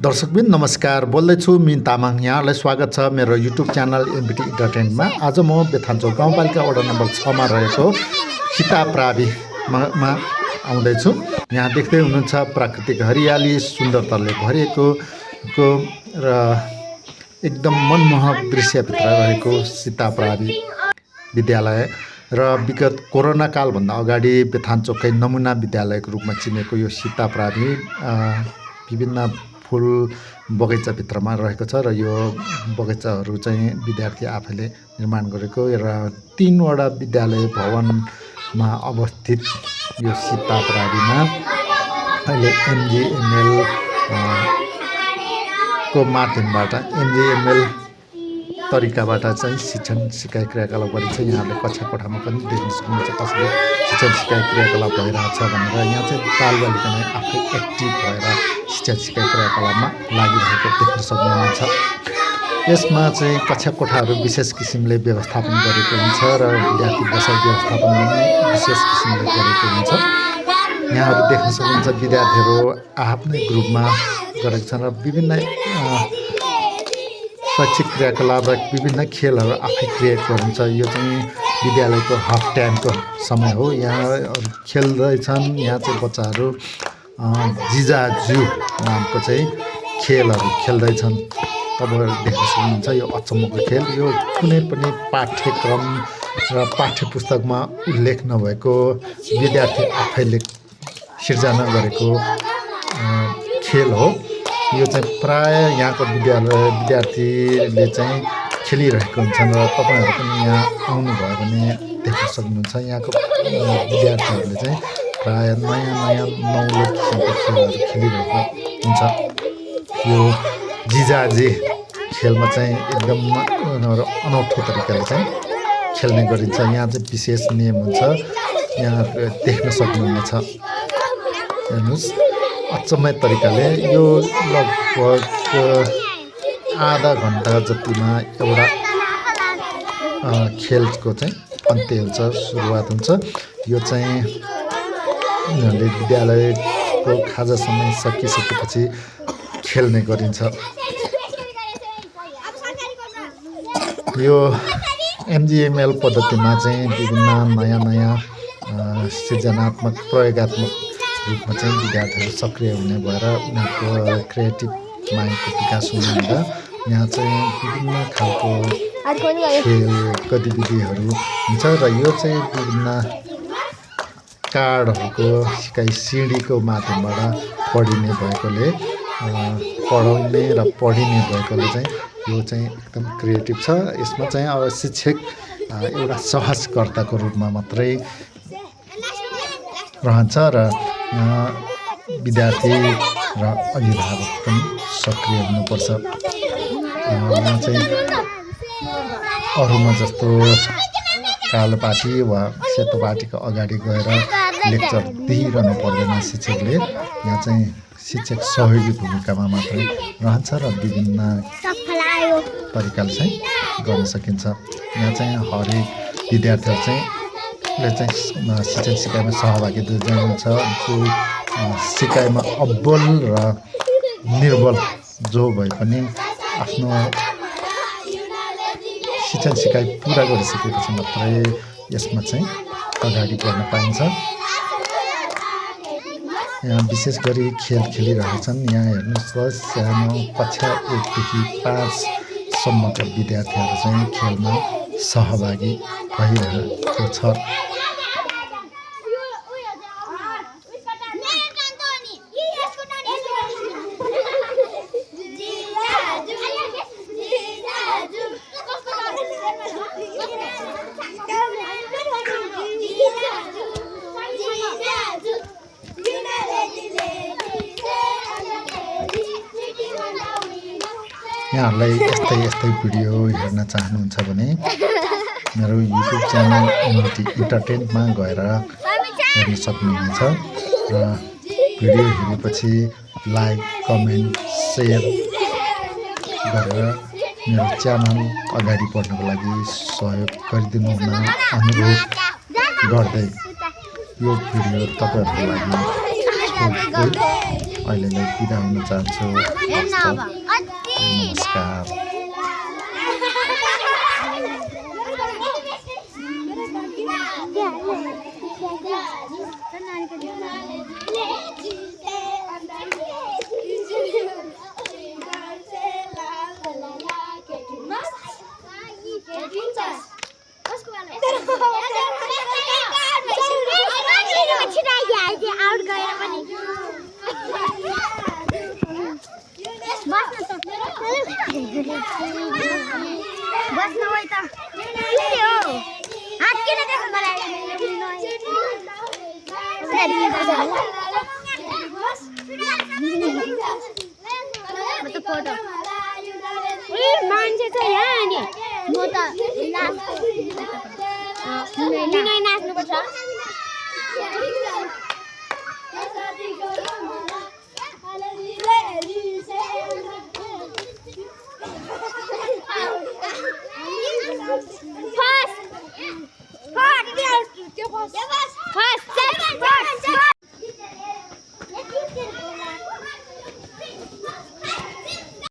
दर्शकबिन नमस्कार, बोल्दैछु मिन तामाङ। यहाँलाई स्वागत छ मेरो युट्युब च्यानल एमबिटी इन्टरटेनमेन्टमा। आज म बेथान्चोक गाउँपालिका वडा नम्बर 6 मा रहेको सीता प्राविमा आउँदैछु। यहाँ देख्दै हुनुहुन्छ प्राकृतिक हरियाली सुन्दरताले भरिएको र एकदम मनमोहक दृश्यभित्र रहेको सीता प्रावि विद्यालय र विगत कोरोना कालभन्दा अगाडि बेथान्चोककै नमुना विद्यालयको रूपमा चिनेको यो सीता प्रावि विभिन्न फुल बगैँचाभित्रमा रहेको छ र यो बगैँचाहरू चाहिँ विद्यार्थी आफैले निर्माण गरेको र 3 वटा विद्यालय भवनमा अवस्थित यो सीता प्राविमा अहिले एमजिएमएल को माध्यमबाट एमजिएमएल तरिकाबाट चाहिँ शिक्षण सिकाइ क्रियाकलाप गरिन्छ। यहाँले कक्षा कोठामा पनि देख्न सक्नुहुन्छ कसरी शिक्षण सिकाइ क्रियाकलाप भइरहेछ भनेर। यहाँ चाहिँ बालबालिका नै आफै एक्टिभ भएर शिक्षण सिकाइ क्रियाकलापमा लागिरहेको देख्न सक्नुहुन्छ। यसमा चाहिँ कक्षा कोठाहरू विशेष किसिमले व्यवस्थापन गरेको हुन्छ र विद्यार्थी बसाइ व्यवस्थापन पनि विशेष किसिमले गरेको हुन्छ। यहाँहरू देख्न सक्नुहुन्छ विद्यार्थीहरू आफ्नै ग्रुपमा गरेका छन् र विभिन्न शैक्षिक क्रियाकलाप र विभिन्न खेलहरू आफै क्रिएट गरिन्छ। यो चाहिँ विद्यालयको हाफ टाइमको समय हो। यहाँ खेल्दैछन्। यहाँ चाहिँ बच्चाहरू जिजाजु नामको चाहिँ खेलहरू खेल्दैछन्। तपाईँहरू देख्न सक्नुहुन्छ यो अचम्मको खेल। यो कुनै पनि पाठ्यक्रम र पाठ्यपुस्तकमा उल्लेख नभएको विद्यार्थी आफैले सिर्जना गरेको खेल हो। यो चाहिँ प्राय यहाँको विद्यार्थीले चाहिँ खेलिरहेको हुन्छन् र तपाईँहरू पनि यहाँ आउनुभयो भने देख्न सक्नुहुन्छ। यहाँको विद्यार्थीहरूले चाहिँ प्राय नयाँ नौलो किसिमको खेलहरू खेलिरहेको हुन्छ। यो जिजाजी खेलमा चाहिँ एकदम अनौठो तरिकाले चाहिँ खेल्ने गरिन्छ। यहाँ चाहिँ विशेष नियम हुन्छ। यहाँ देख्न सक्नुहुनेछ। हेर्नुहोस् अचम्मै तरिकाले यो लगभग आधा घन्टा जतिमा एउटा खेलको चाहिँ अन्त्य हुन्छ, सुरुवात हुन्छ। यो चाहिँ उनीहरूले विद्यालयको खाजा समय सकिसकेपछि खेल्ने गरिन्छ। यो एमजिएमएल पद्धतिमा चाहिँ विभिन्न नयाँ सृजनात्मक प्रयोगात्मक रूपमा चाहिँ विद्यार्थीहरू सक्रिय हुने भएर उनीहरूको क्रिएटिभ माइन्डको विकास हुने हुँदा यहाँ चाहिँ विभिन्न खालको खेल गतिविधिहरू हुन्छ र यो चाहिँ विभिन्न कार्डहरूको सिकाइ सिडीको माध्यमबाट पढिने भएकोले पढाउने र पढिने भएकोले चाहिँ यो चाहिँ एकदम क्रिएटिभ छ। यसमा चाहिँ अब शिक्षक एउटा सहजकर्ताको रूपमा मात्रै रहन्छ र विद्यार्थी र अभिभावक पनि सक्रिय हुनुपर्छ। यहाँ चाहिँ अरूमा जस्तो कालो पाटी वा सेतो पाटीको अगाडि गएर लेक्चर दिइरहनु पर्दैन शिक्षकले। यहाँ चाहिँ शिक्षक सहयोगी भूमिकामा मात्रै रहन्छ र विभिन्न तरिकाले चाहिँ गर्न सकिन्छ। यहाँ चाहिँ हरेक विद्यार्थीहरू चाहिँ शिक्षण सिकाइमा सहभागी हुन्छ। जो सिकाइमा अब्बल र निर्बल जो भए पनि आफ्नो शिक्षण सिकाइ पुरा गरिसकेपछि मात्रै यसमा चाहिँ अगाडि बढ्न पाइन्छ। यहाँ विशेष गरी खेल खेलिरहेछन्। यहाँ हेर्नुहोस् सानो कक्षा 1 देखि 5 सम्मका विद्यार्थीहरू चाहिँ खेलमा सहभागी भइरहेको छ। यहाँहरूलाई यस्तै भिडियो हेर्न चाहनुहुन्छ भने मेरो युट्युब च्यानल एमबिटी इन्टरटेनमेन्टमा गएर हेर्न सक्नुहुनेछ र भिडियो हेरेपछि लाइक कमेन्ट सेयर गरेर मेरो च्यानल अगाडि बढ्नको लागि सहयोग गरिदिनु हुन अनुरोध गर्दै यो भिडियो तपाईँहरूको लागि अहिलेलाई बिदा हुन चाहन्छु नमस्कार बस नभए त के हो हात किन त्यसो गरायो मान्छे छ यहाँ नि म त नाच्नुपर्छ First!